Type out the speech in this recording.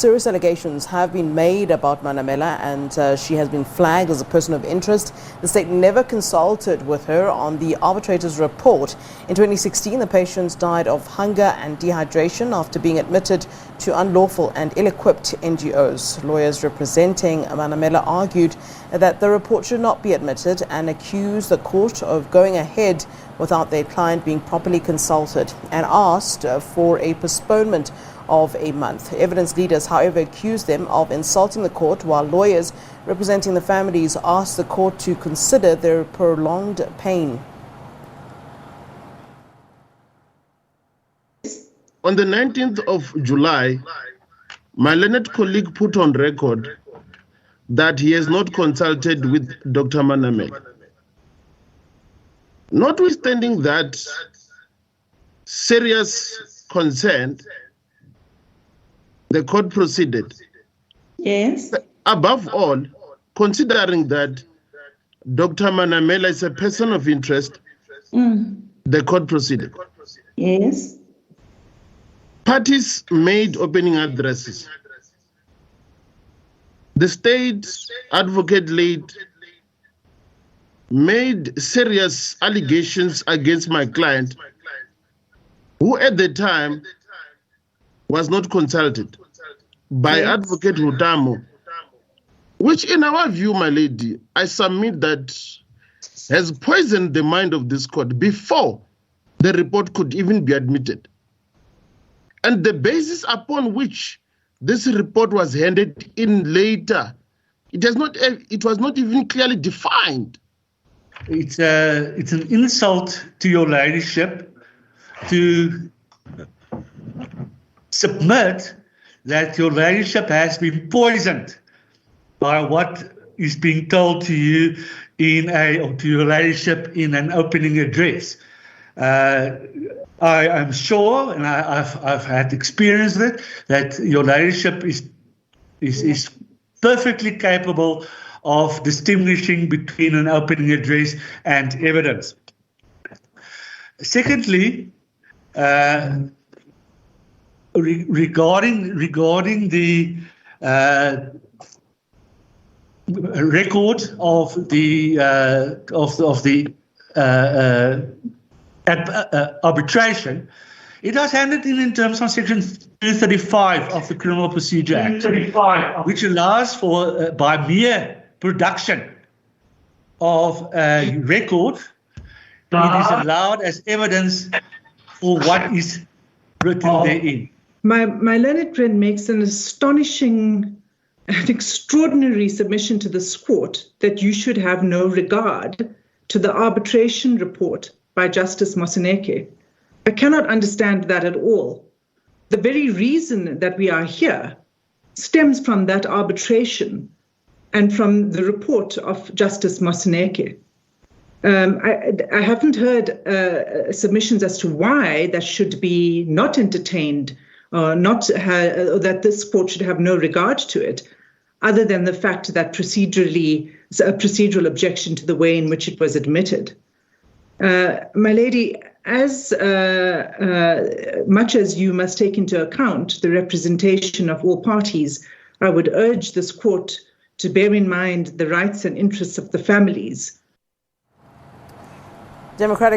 Serious allegations have been made about Manamela, and she has been flagged as a person of interest. The state never consulted with her on the arbitrator's report. In 2016, the patient died of hunger and dehydration after being admitted to unlawful and ill-equipped NGOs. Lawyers representing Manamela argued that the report should not be admitted and accused the court of going ahead without their client being properly consulted and asked for a postponement of a month. Evidence leaders, however, accused them of insulting the court, while lawyers representing the families asked the court to consider their prolonged pain. On the 19th of July, my learned colleague put on record that he has not consulted with Dr. Manamela. Notwithstanding that serious concern, the court proceeded. Yes. Above all, considering that Dr. Manamela is a person of interest, the court proceeded. Yes. Parties made opening addresses. The state advocate lead made serious allegations against my client, who at the time was not consulted by Advocate Hutamo, which in our view, my lady, I submit that has poisoned the mind of this court before the report could even be admitted. And the basis upon which this report was handed in later, it was not even clearly defined. It's an insult to your ladyship to submit that your ladyship has been poisoned by what is being told to you to your ladyship in an opening address. I am sure, and I've had experience with it, that your ladyship is perfectly capable of distinguishing between an opening address and evidence. Secondly, regarding the record of the arbitration, it was handed in terms of Section 235 of the Criminal Procedure Act, which allows for by mere production of a record, it is allowed as evidence for what is written therein. My learned friend makes an astonishing and extraordinary submission to this court that you should have no regard to the arbitration report by Justice Moseneke. I cannot understand that at all. The very reason that we are here stems from that arbitration and from the report of Justice Moseneke. I haven't heard submissions as to why that should be not entertained, or that this court should have no regard to it, other than the fact that procedurally, a procedural objection to the way in which it was admitted. My lady, as much as you must take into account the representation of all parties, I would urge this court to bear in mind the rights and interests of the families. Democratic